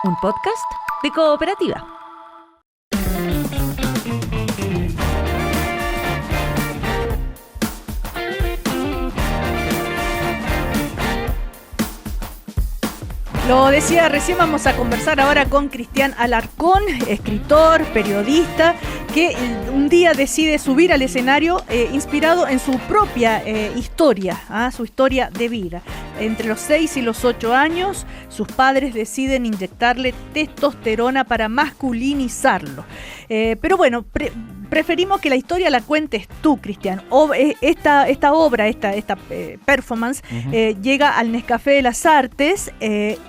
un podcast de Cooperativa. Lo decía recién, vamos a conversar ahora con Cristian Alarcón, escritor, periodista, que un día decide subir al escenario inspirado en su propia historia, su historia de vida. Entre los 6 y los 8 años, sus padres deciden inyectarle testosterona para masculinizarlo. Pero bueno, preferimos que la historia la cuentes tú, Cristian. Esta obra, esta performance, llega al Nescafé de las Artes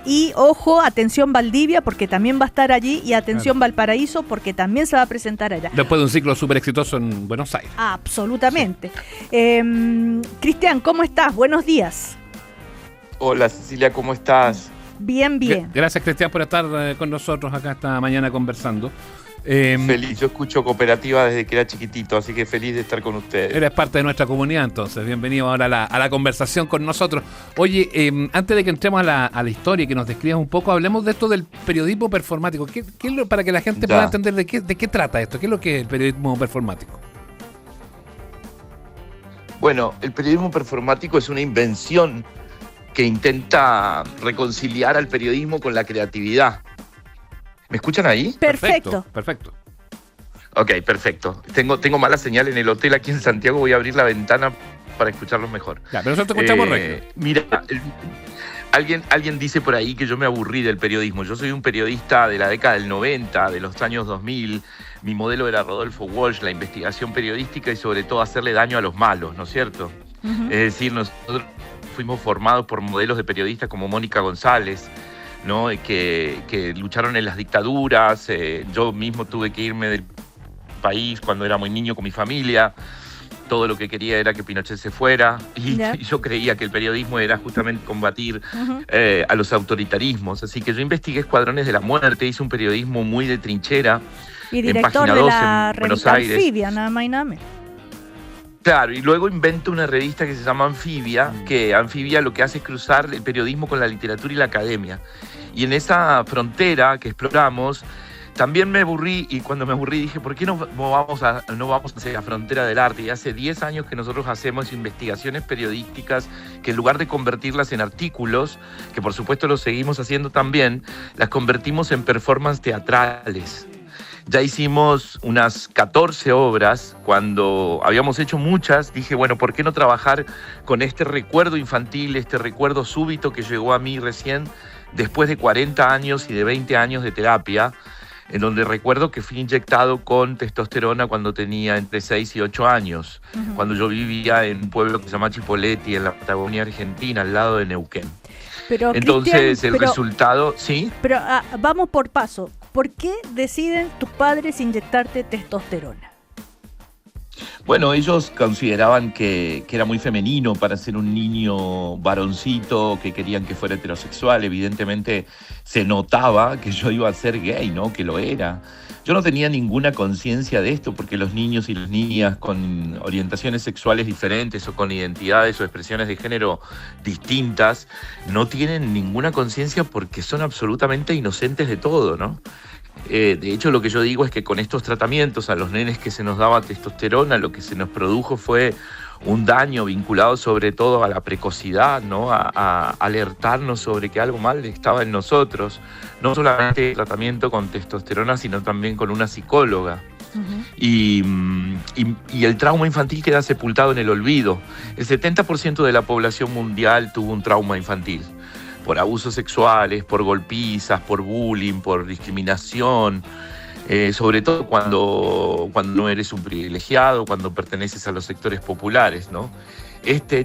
y, ojo, atención Valdivia, porque también va a estar allí, y atención Valparaíso, porque también se va a presentar allá. Después de un ciclo súper exitoso en Buenos Aires. Absolutamente. Sí. Cristian, ¿cómo estás? Buenos días. Hola Cecilia, ¿cómo estás? Bien, bien. Gracias, Cristian, por estar con nosotros acá esta mañana conversando. Feliz, yo escucho Cooperativa desde que era chiquitito, así que feliz de estar con ustedes. Eres parte de nuestra comunidad, entonces bienvenido ahora a la conversación con nosotros. Oye, antes de que entremos a la historia y que nos describas un poco, hablemos de esto del periodismo performático. ¿Qué es para que la gente pueda entender de qué trata esto? ¿Qué es lo que es el periodismo performático? Bueno, el periodismo performático es una invención que intenta reconciliar al periodismo con la creatividad. ¿Me escuchan ahí? Perfecto. Ok, perfecto. Tengo mala señal en el hotel aquí en Santiago, voy a abrir la ventana para escucharlos mejor. Ya, pero nosotros te escuchamos recto. Mira, alguien dice por ahí que yo me aburrí del periodismo. Yo soy un periodista de la década del 90, de los años 2000. Mi modelo era Rodolfo Walsh, la investigación periodística y sobre todo hacerle daño a los malos, ¿no es cierto? Es decir, nosotros fuimos formados por modelos de periodistas como Mónica González, ¿no? que lucharon en las dictaduras. Yo mismo tuve que irme del país cuando era muy niño con mi familia. Todo lo que quería era que Pinochet se fuera y yo creía que el periodismo era justamente combatir a los autoritarismos. Así que yo investigué Escuadrones de la Muerte, hice un periodismo muy de trinchera. Y director en Página de 12, la en Buenos revista Aires. Anfibia, nada más y nada menos. Claro, y luego invento una revista que se llama Anfibia, que Anfibia lo que hace es cruzar el periodismo con la literatura y la academia. Y en esa frontera que exploramos, también me aburrí, y cuando me aburrí dije, ¿por qué no vamos hacia la frontera del arte? Y hace 10 años que nosotros hacemos investigaciones periodísticas que en lugar de convertirlas en artículos, que por supuesto lo seguimos haciendo también, las convertimos en performances teatrales. Ya hicimos unas 14 obras. Cuando habíamos hecho muchas, dije, bueno, ¿por qué no trabajar con este recuerdo infantil, este recuerdo súbito que llegó a mí recién después de 40 años y de 20 años de terapia, en donde recuerdo que fui inyectado con testosterona cuando tenía entre 6 y 8 años, cuando yo vivía en un pueblo que se llama Chipoleti, en la Patagonia Argentina, al lado de Neuquén. Pero, entonces, resultado, ¿sí? Pero vamos por paso. ¿Por qué deciden tus padres inyectarte testosterona? Bueno, ellos consideraban que era muy femenino para ser un niño varoncito, que querían que fuera heterosexual. Evidentemente se notaba que yo iba a ser gay, ¿no? Que lo era. Yo no tenía ninguna conciencia de esto porque los niños y las niñas con orientaciones sexuales diferentes o con identidades o expresiones de género distintas no tienen ninguna conciencia porque son absolutamente inocentes de todo, ¿no? De hecho, lo que yo digo es que con estos tratamientos a los nenes que se nos daba testosterona, lo que se nos produjo fue un daño vinculado sobre todo a la precocidad, ¿no? A alertarnos sobre que algo mal estaba en nosotros. No solamente el tratamiento con testosterona, sino también con una psicóloga. Y el trauma infantil queda sepultado en el olvido. El 70% de la población mundial tuvo un trauma infantil. Por abusos sexuales, por golpizas, por bullying, por discriminación, sobre todo cuando no eres un privilegiado, cuando perteneces a los sectores populares, ¿no?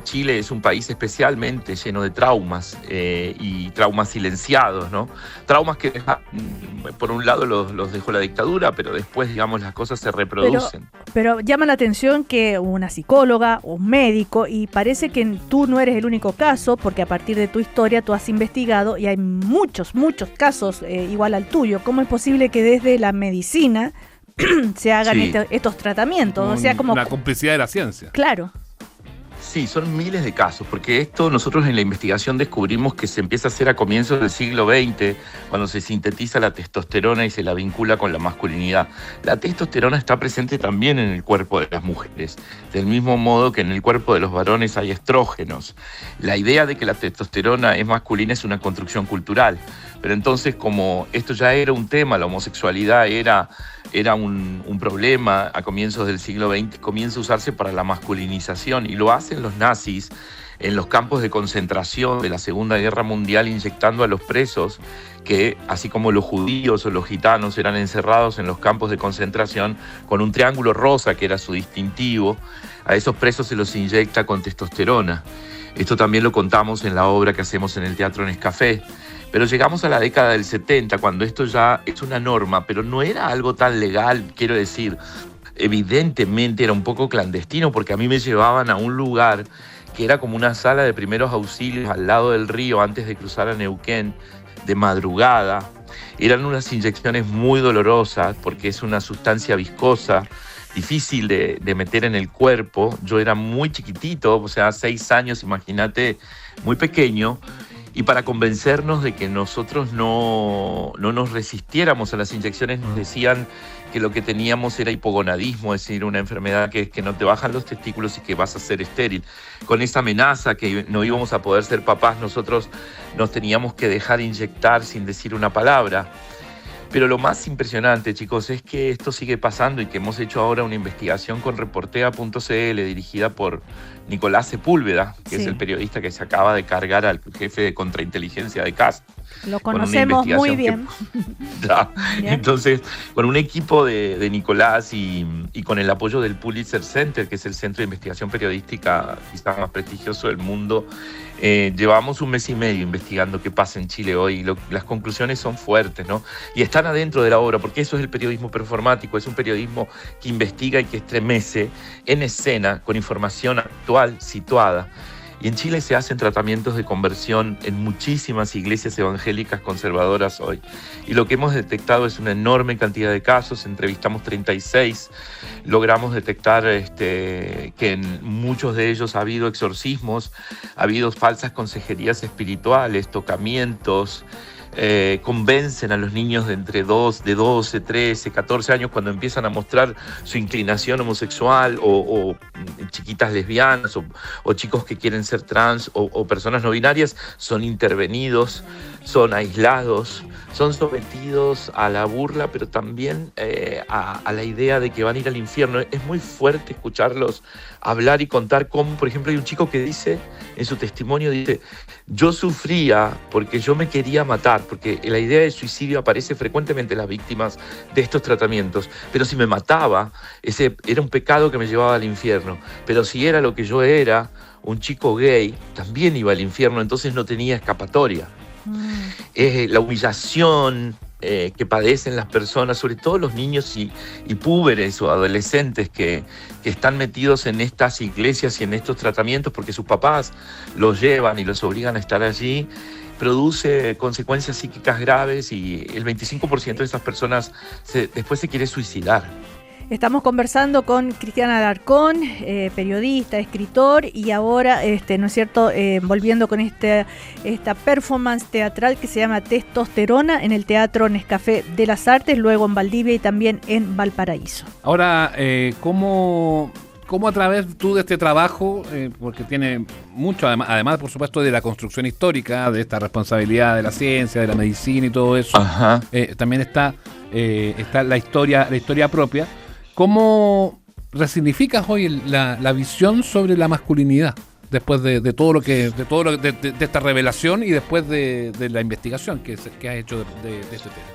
Chile es un país especialmente lleno de traumas y traumas silenciados, ¿no? Traumas que por un lado los dejó la dictadura, pero después, digamos, las cosas se reproducen. Pero llama la atención que una psicóloga, un médico, y parece que tú no eres el único caso, porque a partir de tu historia tú has investigado y hay muchos casos igual al tuyo. ¿Cómo es posible que desde la medicina se hagan estos tratamientos? O sea, como una complicidad de la ciencia. Claro. Sí, son miles de casos, porque esto nosotros en la investigación descubrimos que se empieza a hacer a comienzos del siglo XX, cuando se sintetiza la testosterona y se la vincula con la masculinidad. La testosterona está presente también en el cuerpo de las mujeres, del mismo modo que en el cuerpo de los varones hay estrógenos. La idea de que la testosterona es masculina es una construcción cultural, pero entonces como esto ya era un tema, la homosexualidad era un problema a comienzos del siglo XX, comienza a usarse para la masculinización, y lo hacen los nazis en los campos de concentración de la Segunda Guerra Mundial, inyectando a los presos que, así como los judíos o los gitanos eran encerrados en los campos de concentración con un triángulo rosa que era su distintivo, a esos presos se los inyecta con testosterona. Esto también lo contamos en la obra que hacemos en el Teatro Nescafé. Pero llegamos a la década del 70, cuando esto ya es una norma, pero no era algo tan legal, quiero decir. Evidentemente era un poco clandestino, porque a mí me llevaban a un lugar que era como una sala de primeros auxilios al lado del río antes de cruzar a Neuquén, de madrugada. Eran unas inyecciones muy dolorosas porque es una sustancia viscosa, difícil de meter en el cuerpo. Yo era muy chiquitito, o sea, 6 años, imagínate, muy pequeño. Y para convencernos de que nosotros no nos resistiéramos a las inyecciones, nos decían que lo que teníamos era hipogonadismo, es decir, una enfermedad que no te bajan los testículos y que vas a ser estéril. Con esa amenaza que no íbamos a poder ser papás, nosotros nos teníamos que dejar inyectar sin decir una palabra. Pero lo más impresionante, chicos, es que esto sigue pasando y que hemos hecho ahora una investigación con Reportea.cl dirigida por Nicolás Sepúlveda, que es el periodista que se acaba de cargar al jefe de contrainteligencia de CAST. Lo conocemos muy bien. Entonces, con un equipo de Nicolás y con el apoyo del Pulitzer Center, que es el centro de investigación periodística quizás más prestigioso del mundo, llevamos 1 mes y medio investigando qué pasa en Chile hoy, y las conclusiones son fuertes, ¿no? Y están adentro de la obra, porque eso es el periodismo performático, es un periodismo que investiga y que estremece en escena con información actual situada. Y en Chile se hacen tratamientos de conversión en muchísimas iglesias evangélicas conservadoras hoy. Y lo que hemos detectado es una enorme cantidad de casos. Entrevistamos 36. Logramos detectar que en muchos de ellos ha habido exorcismos, ha habido falsas consejerías espirituales, tocamientos. Convencen a los niños de entre 12, 13, 14 años cuando empiezan a mostrar su inclinación homosexual, o chiquitas lesbianas, o chicos que quieren ser trans, o personas no binarias, son intervenidos, son aislados, son sometidos a la burla, pero también a la idea de que van a ir al infierno. Es muy fuerte escucharlos hablar y contar cómo, por ejemplo, hay un chico que dice, en su testimonio, dice: yo sufría porque yo me quería matar, porque la idea de suicidio aparece frecuentemente en las víctimas de estos tratamientos, pero si me mataba, ese era un pecado que me llevaba al infierno, pero si era lo que yo era, un chico gay, también iba al infierno, entonces no tenía escapatoria. La humillación que padecen las personas, sobre todo los niños y púberes o adolescentes que están metidos en estas iglesias y en estos tratamientos porque sus papás los llevan y los obligan a estar allí, produce consecuencias psíquicas graves, y el 25% de esas personas después se quiere suicidar. Estamos conversando con Cristian Alarcón, periodista, escritor, y ahora, ¿no es cierto?, volviendo con esta performance teatral que se llama Testosterona en el Teatro Nescafé de las Artes, luego en Valdivia y también en Valparaíso. Ahora, ¿cómo a través tú de este trabajo, porque tiene mucho, además por supuesto de la construcción histórica, de esta responsabilidad de la ciencia, de la medicina y todo eso, también está la historia propia? ¿Cómo resignificas hoy la visión sobre la masculinidad después de esta revelación y después de la investigación que has hecho de este tema?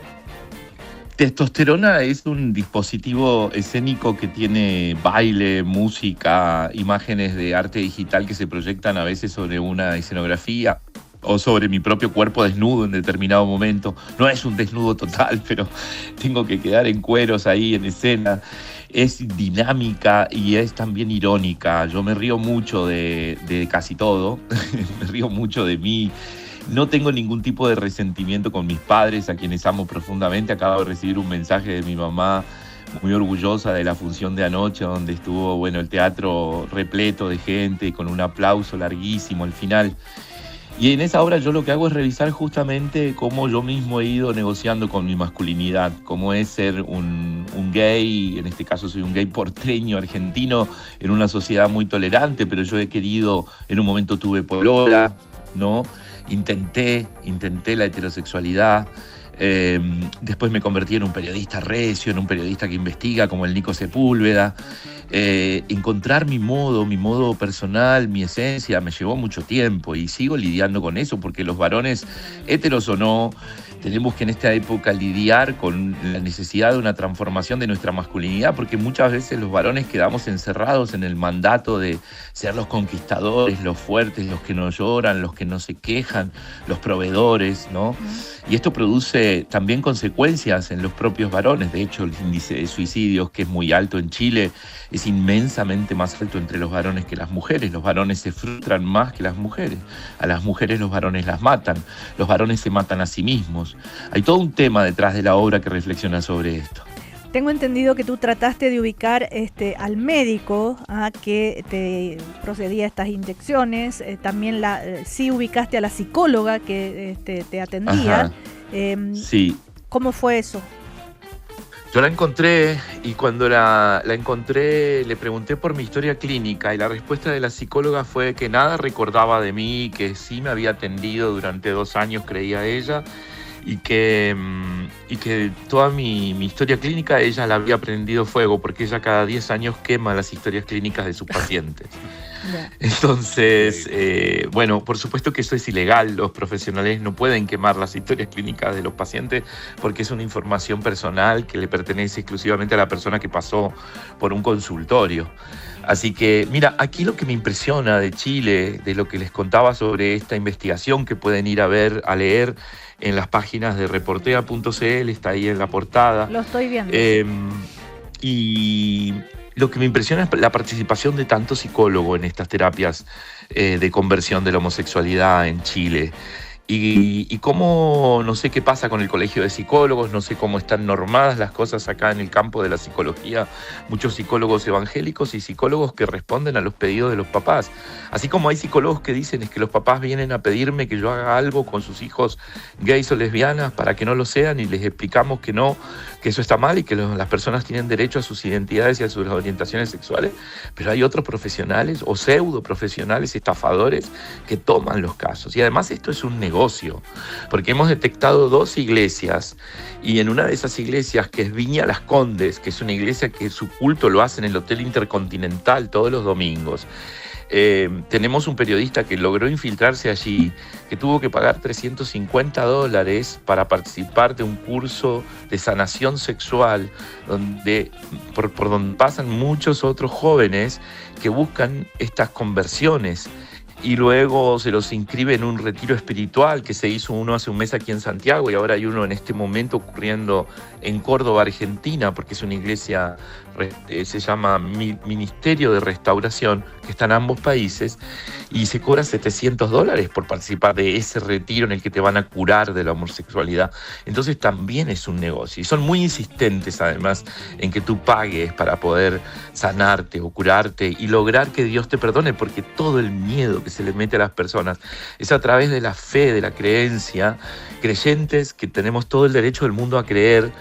Testosterona es un dispositivo escénico que tiene baile, música, imágenes de arte digital que se proyectan a veces sobre una escenografía o sobre mi propio cuerpo desnudo en determinado momento. No es un desnudo total, pero tengo que quedar en cueros ahí en escena. Es dinámica y es también irónica. Yo me río mucho de casi todo, me río mucho de mí. No tengo ningún tipo de resentimiento con mis padres, a quienes amo profundamente. Acabo de recibir un mensaje de mi mamá muy orgullosa de la función de anoche, donde estuvo, el teatro repleto de gente, con un aplauso larguísimo al final. Y en esa obra yo lo que hago es revisar justamente cómo yo mismo he ido negociando con mi masculinidad, cómo es ser un gay, en este caso soy un gay porteño, argentino, en una sociedad muy tolerante, pero yo he querido, en un momento tuve polola, ¿no? Intenté la heterosexualidad. Después me convertí en un periodista recio, en un periodista que investiga como el Nico Sepúlveda. Encontrar mi modo personal, mi esencia, me llevó mucho tiempo y sigo lidiando con eso porque los varones, héteros o no, tenemos que en esta época lidiar con la necesidad de una transformación de nuestra masculinidad, porque muchas veces los varones quedamos encerrados en el mandato de ser los conquistadores, los fuertes, los que no lloran, los que no se quejan, los proveedores, ¿no? Y esto produce también consecuencias en los propios varones. De hecho, el índice de suicidios, que es muy alto en Chile, es inmensamente más alto entre los varones que las mujeres. Los varones se frustran más que las mujeres. A las mujeres los varones las matan. Los varones se matan a sí mismos. Hay todo un tema detrás de la obra que reflexiona sobre esto. Tengo entendido que tú trataste de ubicar al médico que te procedía a estas inyecciones, también sí ubicaste a la psicóloga que te atendía. Sí. ¿Cómo fue eso? Yo la encontré y cuando la encontré le pregunté por mi historia clínica y la respuesta de la psicóloga fue que nada recordaba de mí, que sí me había atendido durante 2 años, creía ella, y que toda mi historia clínica ella la había prendido fuego porque ella cada 10 años quema las historias clínicas de sus pacientes. Entonces, bueno, por supuesto que eso es ilegal, los profesionales no pueden quemar las historias clínicas de los pacientes porque es una información personal que le pertenece exclusivamente a la persona que pasó por un consultorio. Así que, mira, aquí lo que me impresiona de Chile, de lo que les contaba sobre esta investigación que pueden ir a leer en las páginas de reportea.cl, está ahí en la portada. Lo estoy viendo. Y lo que me impresiona es la participación de tantos psicólogos en estas terapias de conversión de la homosexualidad en Chile. Y cómo, no sé qué pasa con el colegio de psicólogos, no sé cómo están normadas las cosas acá en el campo de la psicología. Muchos psicólogos evangélicos y psicólogos que responden a los pedidos de los papás. Así como hay psicólogos que dicen es que los papás vienen a pedirme que yo haga algo con sus hijos gays o lesbianas para que no lo sean y les explicamos que no, que eso está mal y que las personas tienen derecho a sus identidades y a sus orientaciones sexuales. Pero hay otros profesionales o pseudo profesionales estafadores que toman los casos. Y además esto es un negocio, porque hemos detectado 2 iglesias y en una de esas iglesias, que es Viña Las Condes, que es una iglesia que su culto lo hace en el Hotel Intercontinental todos los domingos, tenemos un periodista que logró infiltrarse allí, que tuvo que pagar $350 para participar de un curso de sanación sexual por donde pasan muchos otros jóvenes que buscan estas conversiones. Y luego se los inscribe en un retiro espiritual que se hizo uno hace un mes aquí en Santiago y ahora hay uno en este momento ocurriendo en Córdoba, Argentina, porque es una iglesia, se llama Ministerio de Restauración, que está en ambos países, y se cobra $700 por participar de ese retiro en el que te van a curar de la homosexualidad. Entonces también es un negocio y son muy insistentes además en que tú pagues para poder sanarte o curarte y lograr que Dios te perdone, porque todo el miedo que se le mete a las personas es a través de la fe, de la creencia, creyentes que tenemos todo el derecho del mundo a creer,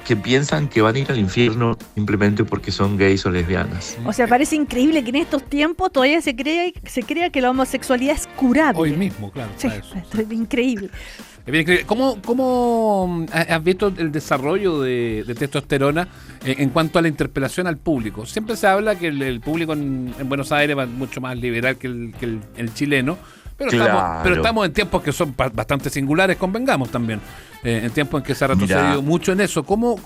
que piensan que van a ir al infierno simplemente porque son gays o lesbianas. O sea, parece increíble que en estos tiempos todavía se crea que la homosexualidad es curable. Hoy mismo, claro. Sí, es increíble. ¿Cómo has visto el desarrollo de testosterona en cuanto a la interpelación al público? Siempre se habla que el público en Buenos Aires es mucho más liberal que el chileno, pero, claro, estamos en tiempos que son bastante singulares, convengamos también. En tiempos en que se ha retrocedido mucho en eso. ¿Cómo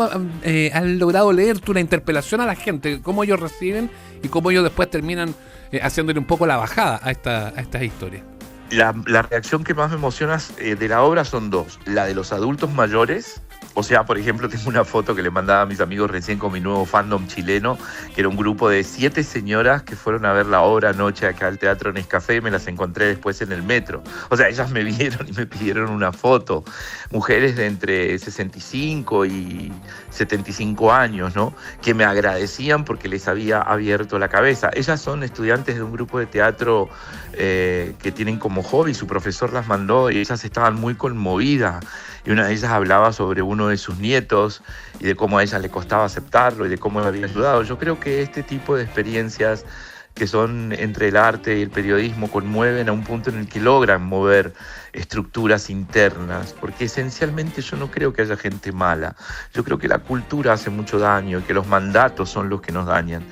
han logrado leer tú la interpelación a la gente? ¿Cómo ellos reciben y cómo ellos después terminan haciéndole un poco la bajada a estas historias? La reacción que más me emociona de la obra son 2. La de los adultos mayores, O sea, por ejemplo, tengo una foto que le mandaba a mis amigos recién con mi nuevo fandom chileno, que era un grupo de 7 señoras que fueron a ver la obra anoche acá al Teatro Nescafé, y me las encontré después en el metro. O sea, ellas me vieron y me pidieron una foto. Mujeres de entre 65 y 75 años, ¿no? Que me agradecían porque les había abierto la cabeza. Ellas son estudiantes de un grupo de teatro que tienen como hobby, su profesor las mandó y ellas estaban muy conmovidas. Y una de ellas hablaba sobre uno de sus nietos y de cómo a ella le costaba aceptarlo y de cómo le había ayudado. Yo creo que este tipo de experiencias que son entre el arte y el periodismo conmueven a un punto en el que logran mover estructuras internas, porque esencialmente yo no creo que haya gente mala. Yo creo que la cultura hace mucho daño y que los mandatos son los que nos dañan.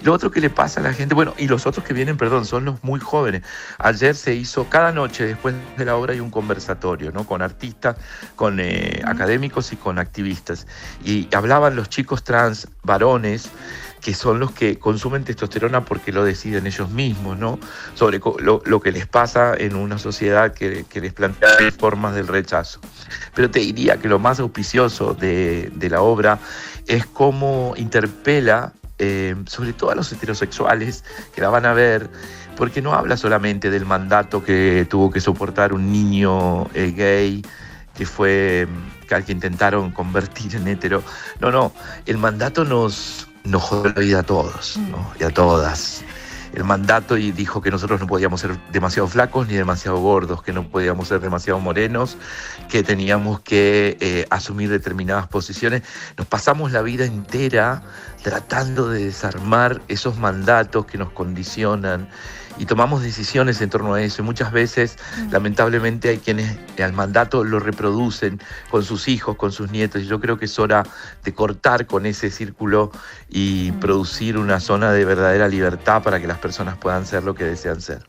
Lo otro que le pasa a la gente, bueno, y los otros que vienen, son los muy jóvenes. Ayer se hizo, cada noche después de la obra hay un conversatorio, ¿no? Con artistas, con académicos y con activistas. Y hablaban los chicos trans varones, que son los que consumen testosterona porque lo deciden ellos mismos, ¿no? Sobre lo que les pasa en una sociedad que les plantea formas del rechazo. Pero te diría que lo más auspicioso de la obra es cómo interpela sobre todo a los heterosexuales que la van a ver, porque no habla solamente del mandato que tuvo que soportar un niño gay que al que intentaron convertir en hetero. No, el mandato nos jodió la vida a todos, ¿no? Y a todas. El mandato y dijo que nosotros no podíamos ser demasiado flacos ni demasiado gordos, que no podíamos ser demasiado morenos, que teníamos que asumir determinadas posiciones. Nos pasamos la vida entera tratando de desarmar esos mandatos que nos condicionan y tomamos decisiones en torno a eso. Y muchas veces, lamentablemente, hay quienes al mandato lo reproducen con sus hijos, con sus nietos. Y yo creo que es hora de cortar con ese círculo y producir una zona de verdadera libertad para que las personas puedan ser lo que desean ser.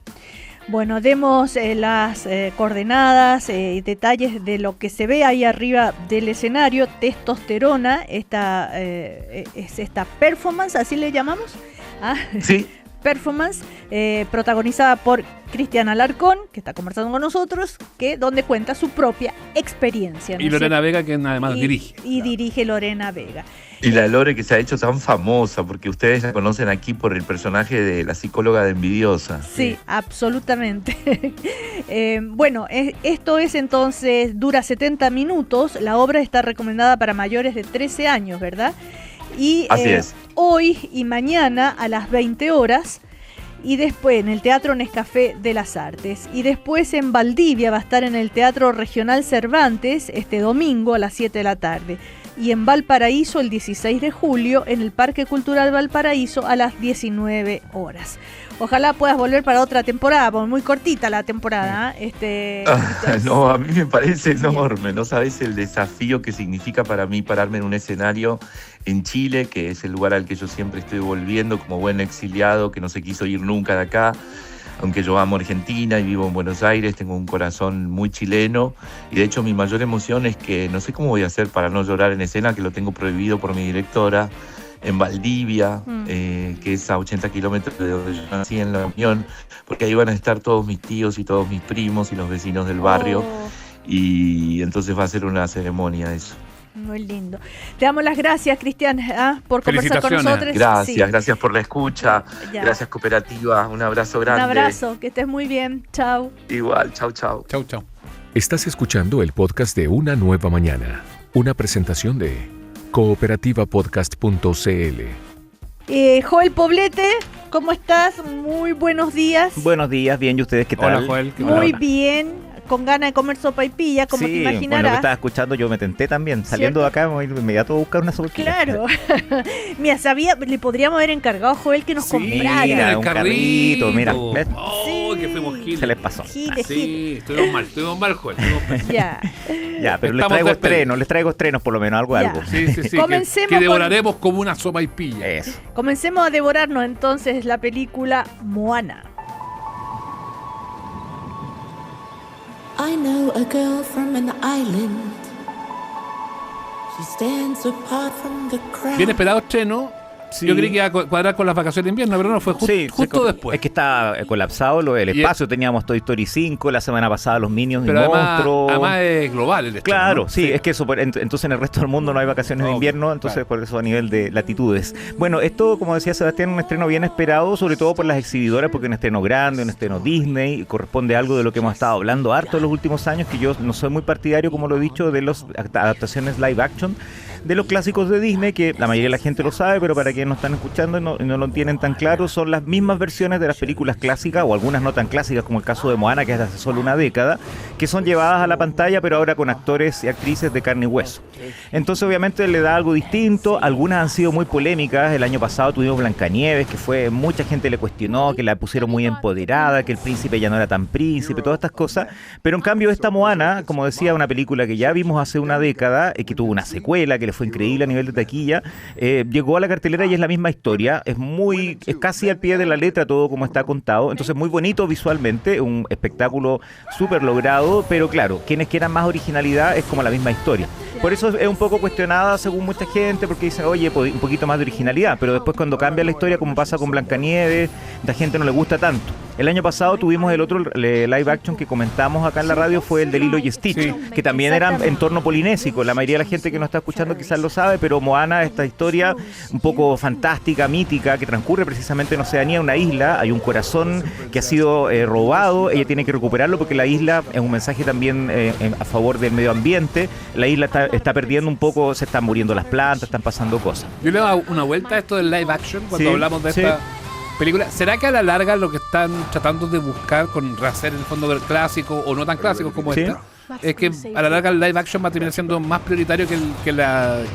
Bueno, demos las coordenadas y detalles de lo que se ve ahí arriba del escenario. Testosterona, es esta performance, ¿así le llamamos? Sí. Performance, protagonizada por Cristian Alarcón, que está conversando con nosotros, donde cuenta su propia experiencia, ¿no? Y Lorena Vega, que además dirige. Y dirige Lorena Vega. Y la Lore, que se ha hecho tan famosa, porque ustedes la conocen aquí por el personaje de la psicóloga de Envidiosa. Sí, absolutamente. Bueno, esto es entonces, dura 70 minutos, la obra está recomendada para mayores de 13 años, ¿verdad? Y así es. Hoy y mañana a las 20 horas, y después en el Teatro Nescafé de las Artes, y después en Valdivia va a estar en el Teatro Regional Cervantes este domingo a las 7 de la tarde, y en Valparaíso el 16 de julio en el Parque Cultural Valparaíso a las 19 horas. Ojalá puedas volver para otra temporada, porque muy cortita la temporada. No, a mí me parece enorme. No sabes el desafío que significa para mí pararme en un escenario en Chile, que es el lugar al que yo siempre estoy volviendo como buen exiliado, que no se quiso ir nunca de acá. Aunque yo amo Argentina y vivo en Buenos Aires, tengo un corazón muy chileno. Y de hecho mi mayor emoción es que no sé cómo voy a hacer para no llorar en escena, que lo tengo prohibido por mi directora. En Valdivia, que es a 80 kilómetros de donde yo nací, en La Unión, porque ahí van a estar todos mis tíos y todos mis primos y los vecinos del barrio, y entonces va a ser una ceremonia eso. Muy lindo. Te damos las gracias, Cristian, por conversar con nosotros. Gracias por la escucha, gracias Cooperativa, un abrazo grande. Un abrazo, que estés muy bien, chau. Igual, chau. Estás escuchando el podcast de Una Nueva Mañana, una presentación de cooperativapodcast.cl. Joel Poblete, ¿cómo estás? Muy buenos días. Buenos días, bien, ¿y ustedes qué tal? Hola, Joel. Muy bien, con ganas de comer sopaipilla, como te imaginarás. Bueno, lo que estaba escuchando yo me tenté también. Saliendo de acá, me voy inmediato a buscar una sopaipilla. Claro. Mira, le podríamos haber encargado a Joel que nos comprara. Mira, un carrito, mira. Que fuimos giles. Se les pasó. Sí, estuvimos mal, Joel. Ya, pero les traigo estrenos por lo menos, algo. Sí. Comencemos que devoraremos como una sopaipilla. Eso. Comencemos a devorarnos entonces la película Moana. I know a girl from an island. She stands apart from the crowd. Bien esperado estreno. Sí. Yo creí que iba a cuadrar con las vacaciones de invierno, pero no, fue justo después. Es que está colapsado el espacio. Teníamos Toy Story 5, la semana pasada los Minions y Monstruos. Además es global el estreno. Claro, ¿no? sí, es que eso, entonces en el resto del mundo no hay vacaciones de invierno, entonces por eso a nivel de latitudes. Bueno, esto, como decía Sebastián, un estreno bien esperado, sobre todo por las exhibidoras, porque un estreno grande, un estreno Disney, corresponde a algo de lo que hemos estado hablando harto en los últimos años, que yo no soy muy partidario, como lo he dicho, de las adaptaciones live action de los clásicos de Disney, que la mayoría de la gente lo sabe, pero para quienes no están escuchando y no lo tienen tan claro, son las mismas versiones de las películas clásicas, o algunas no tan clásicas, como el caso de Moana, que es de hace solo una década, que son llevadas a la pantalla, pero ahora con actores y actrices de carne y hueso. Entonces, obviamente, le da algo distinto. Algunas han sido muy polémicas. El año pasado tuvimos Blancanieves, que mucha gente le cuestionó, que la pusieron muy empoderada, que el príncipe ya no era tan príncipe, todas estas cosas. Pero en cambio, esta Moana, como decía, una película que ya vimos hace una década, que tuvo una secuela, que le fue increíble a nivel de taquilla, llegó a la cartelera y es la misma historia. Es casi al pie de la letra todo como está contado. Entonces, muy bonito visualmente, un espectáculo súper logrado, pero claro, quienes quieran más originalidad es como la misma historia. Por eso es un poco cuestionada según mucha gente, porque dicen, oye, un poquito más de originalidad, pero después cuando cambia la historia, como pasa con Blancanieves, la gente no le gusta tanto. El año pasado tuvimos el otro live action que comentamos acá en la radio, fue el de Lilo y Stitch, que también era en entorno polinésico. La mayoría de la gente que nos está escuchando quizás lo sabe, pero Moana, esta historia un poco fantástica, mítica, que transcurre precisamente en Oceanía, una isla, hay un corazón que ha sido robado, ella tiene que recuperarlo porque la isla es un mensaje también a favor del medio ambiente. La isla está perdiendo un poco, se están muriendo las plantas, están pasando cosas. Yo le doy una vuelta a esto del live action cuando hablamos de esta película. ¿Será que a la larga lo que están tratando de buscar con rehacer el fondo del clásico o no tan clásicos como esta? Es que a la larga el live action va a terminar siendo más prioritario que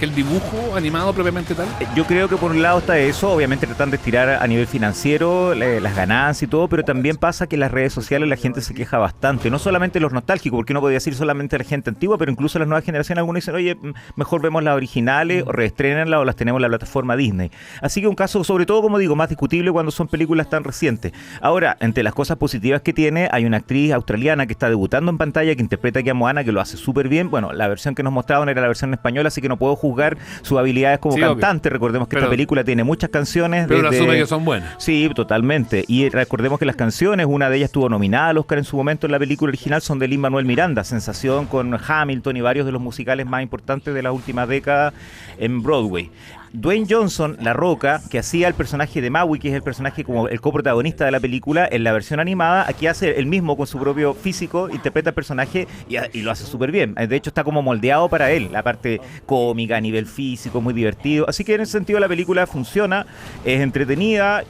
el dibujo animado propiamente tal. Yo creo que por un lado está eso, obviamente tratan de estirar a nivel financiero las ganancias y todo, pero también pasa que en las redes sociales la gente se queja bastante, no solamente los nostálgicos, porque no podía decir solamente la gente antigua, pero incluso las nuevas generaciones, algunos dicen, oye, mejor vemos las originales o reestrenenlas o las tenemos en la plataforma Disney. Así que un caso, sobre todo, como digo, más discutible cuando son películas tan recientes. Ahora, entre las cosas positivas que tiene, hay una actriz australiana que está debutando en pantalla, que interpreta aquí a Moana, que lo hace súper bien. Bueno, la versión que nos mostraban era la versión española, así que no puedo juzgar sus habilidades como cantante. Obvio. Recordemos que esta película tiene muchas canciones. Pero asume que son buenas. Sí, totalmente. Y recordemos que las canciones, una de ellas estuvo nominada al Oscar en su momento en la película original, son de Lin-Manuel Miranda, sensación con Hamilton y varios de los musicales más importantes de las últimas décadas en Broadway. Dwayne Johnson, La Roca, que hacía el personaje de Maui, que es el personaje como el coprotagonista de la película, en la versión animada, aquí hace el mismo con su propio físico, interpreta el personaje y lo hace súper bien. De hecho, está como moldeado para él, la parte cómica, a nivel físico, muy divertido. Así que en ese sentido la película funciona, es entretenida.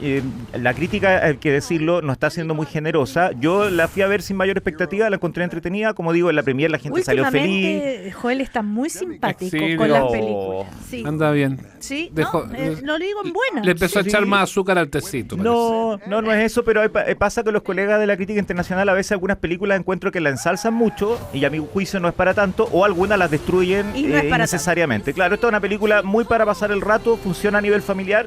La crítica, hay que decirlo, no está siendo muy generosa. Yo la fui a ver sin mayor expectativa, la encontré entretenida. Como digo, en la premier la gente salió feliz. Joel está muy simpático con las películas. Sí. Anda bien. Sí, lo digo en buena. Le empezó a echar más azúcar al tecito. No es eso, pero pasa que los colegas de la crítica internacional a veces algunas películas encuentro que la ensalzan mucho y a mi juicio no es para tanto, o algunas las destruyen innecesariamente. Claro, esta es una película muy para pasar el rato, funciona a nivel familiar,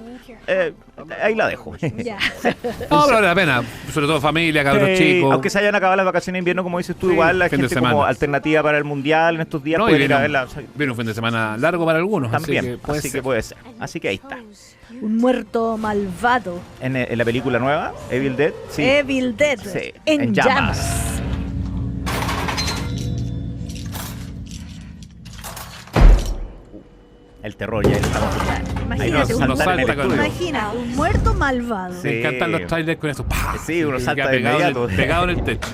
ahí la dejo. Ya. No, pero vale la pena, sobre todo familia, cabros chicos. Aunque se hayan acabado las vacaciones de invierno, como dices tú, igual la gente como alternativa para el mundial en estos días puede ir a verla. Viene un fin de semana largo para algunos. También, así que puede ser. Así que ahí está. Un muerto malvado. En la película nueva, Evil Dead. Sí. Evil Dead. Sí. En llamas. El terror ya estamos escuchando. Imagínate, un muerto malvado. Sí. Me encantan los trailers con eso. ¡Pah! Sí, uno salta de inmediato. Pegado en el techo.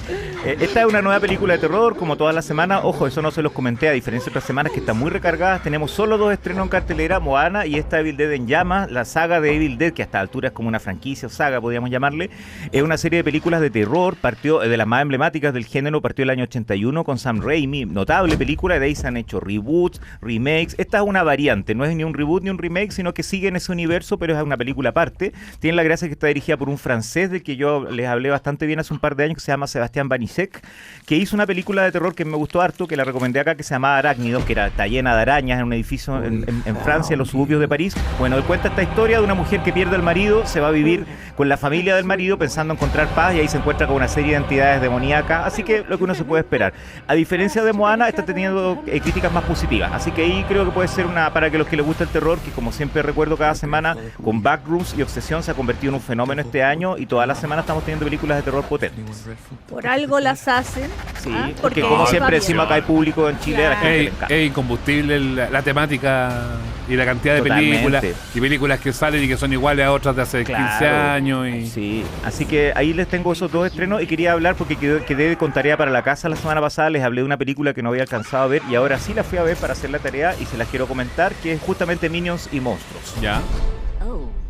Esta es una nueva película de terror, como todas las semanas. Ojo, eso no se los comenté, a diferencia de otras semanas que están muy recargadas. Tenemos solo 2 estrenos en cartelera, Moana y esta Evil Dead en llamas. La saga de Evil Dead, que a esta altura es como una franquicia o saga, podríamos llamarle. Es una serie de películas de terror, partió de las más emblemáticas del género, partió el año 81 con Sam Raimi, notable película, de ahí se han hecho reboots, remakes. Esta es una variante, no es ni un reboot ni un remake, sino que sigue en ese universo, pero es una película aparte. Tiene la gracia que está dirigida por un francés del que yo les hablé bastante bien hace un par de años, que se llama Sébastien Bannister, Doniczek, que hizo una película de terror que me gustó harto, que la recomendé acá, que se llamaba Arácnidos, que está llena de arañas en un edificio en Francia, en los suburbios de París. Bueno, él cuenta esta historia de una mujer que pierde al marido, se va a vivir con la familia del marido pensando encontrar paz, y ahí se encuentra con una serie de entidades demoníacas, así que lo que uno se puede esperar. A diferencia de Moana, está teniendo críticas más positivas, así que ahí creo que puede ser para que los que les gusta el terror, que como siempre recuerdo cada semana, con Backrooms y Obsesión se ha convertido en un fenómeno este año, y todas las semanas estamos teniendo películas de terror potentes. Por algo las hacen. Sí, porque como siempre decimos, acá hay público en Chile, Claro. a la gente le encanta. Es incombustible la temática y la cantidad de películas y películas que salen y que son iguales a otras de hace 15 años. Sí, así que ahí les tengo esos dos estrenos, y quería hablar porque quedé con tarea para la casa la semana pasada. Les hablé de una película que no había alcanzado a ver y ahora sí la fui a ver para hacer la tarea, y se las quiero comentar, que es justamente Minions y Monstruos. Ya.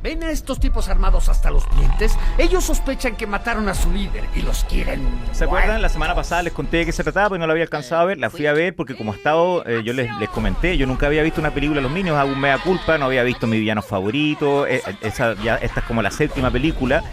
¿Ven a estos tipos armados hasta los dientes? Ellos sospechan que mataron a su líder y los quieren. ¿Se acuerdan? La semana pasada les conté de qué se trataba, pero no la había alcanzado a ver. La fui a ver porque como ha estado, yo les comenté, yo nunca había visto una película de los Minions, hago un mea culpa, no había visto mi villano favorito, esta es como la 7ª película.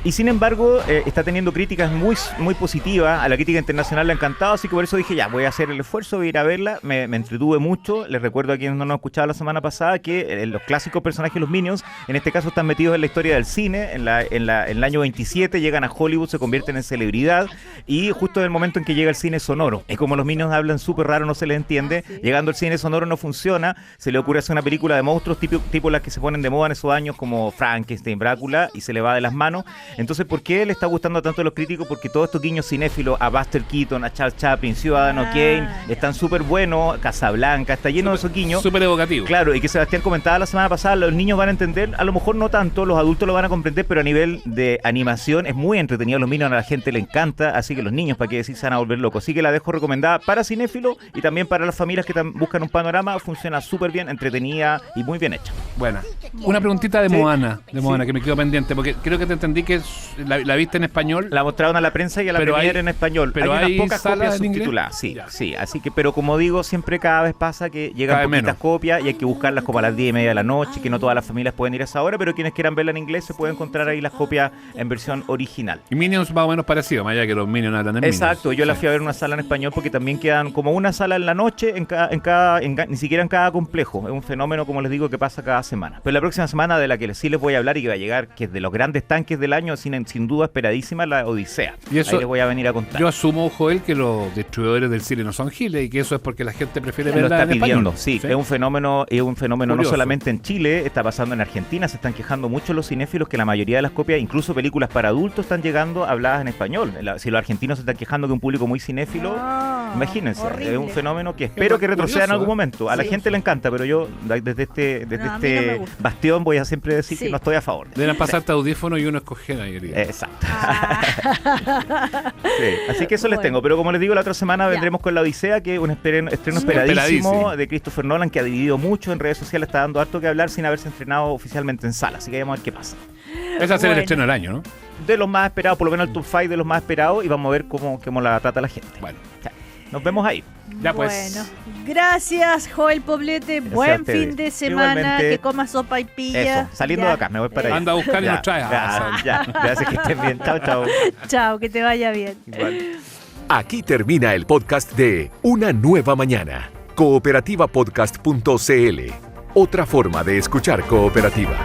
Y sin embargo, está teniendo críticas muy positivas. A la crítica internacional le ha encantado, así que por eso dije, ya, voy a hacer el esfuerzo, voy a ir a verla. Me entretuve mucho. Les recuerdo a quienes no nos escuchaban la semana pasada que los clásicos personajes de los Minions, en este caso, están metidos en la historia del cine. En el año 27 llegan a Hollywood, se convierten en celebridad, y justo en el momento en que llega el cine sonoro. Y como los Minions hablan súper raro, no se les entiende. Llegando al cine sonoro no funciona. Se le ocurre hacer una película de monstruos tipo las que se ponen de moda en esos años, como Frankenstein, Drácula, y se le va de las manos. Entonces, ¿por qué le está gustando tanto a los críticos? Porque todos estos guiños cinéfilos a Buster Keaton, a Charles Chaplin, Ciudadano Kane, están súper buenos. Casablanca, está lleno de esos guiños. Súper evocativo. Claro, y que Sebastián comentaba la semana pasada, los niños van a entender, a lo mejor no tanto, los adultos lo van a comprender, pero a nivel de animación es muy entretenido. Los Minions a la gente le encanta, así que los niños, para qué decir, se van a volver locos. Así que la dejo recomendada para cinéfilos y también para las familias que buscan un panorama. Funciona súper bien, entretenida y muy bien hecha. Bueno, una preguntita de Moana, que me quedo pendiente, porque creo que te entendí que la viste en español. La mostraron a la prensa y a la premier en español. Pero hay unas pocas copias en subtituladas. Sí, así que, pero como digo, siempre cada vez pasa que llegan poquitas copias y hay que buscarlas como a las 10:30 de la noche, que no todas las familias pueden ir a esa hora, pero quienes quieran verla en inglés se pueden encontrar ahí las copias en versión original. Y Minions más o menos parecido, más allá que los Minions hablan en Exacto, Minions. yo la fui a ver en una sala en español porque también quedan como una sala en la noche, ni siquiera en cada complejo. Es un fenómeno, como les digo, que pasa cada semana. Pero la próxima semana, de la que sí les voy a hablar y que va a llegar, que es de los grandes tanques del año, sin duda esperadísima, la Odisea. Y eso, ahí les voy a venir a contar. Yo asumo, Joel, que los distribuidores del cine no son giles y que eso es porque la gente prefiere verla lo está en pidiendo, español. sí. Es un fenómeno Curioso. no solamente en Chile, está pasando en Argentina. Se están quejando mucho los cinéfilos que la mayoría de las copias, incluso películas para adultos, están llegando habladas en español. Si los argentinos se están quejando que un público muy cinéfilo, imagínense, horrible. Es un fenómeno que espero que retroceda en algún momento. A la Sí. gente le encanta, pero yo desde este No, a mí no me gusta. bastión voy a siempre decir Sí. que no estoy a favor. Deben pasarte audífono y uno escoger ahí. Exacto. Ah. Sí, así que eso les Bueno. tengo. Pero como les digo, la otra semana vendremos con La Odisea, que es un estreno esperadísimo de Christopher Nolan, que ha dividido mucho en redes sociales, está dando harto que hablar sin haberse estrenado oficialmente en sala. Así que vamos a ver qué pasa. Ese va a ser el Bueno. estreno del año, ¿no? De los más esperados, por lo menos el top 5 de los más esperados, y vamos a ver cómo la trata la gente. Bueno. Ya. Nos vemos ahí. Ya pues. Bueno, gracias Joel Poblete, Gracias a buen ustedes. fin de semana, Igualmente. que comas sopa y pilla. Eso, saliendo Ya. de acá, me voy para allá. Anda a buscar y nos traes. Ya, gracias, que estén bien. Chao, chao. Chao, que te vaya bien. Igual. Aquí termina el podcast de Una Nueva Mañana. Cooperativapodcast.cl. Otra forma de escuchar Cooperativa.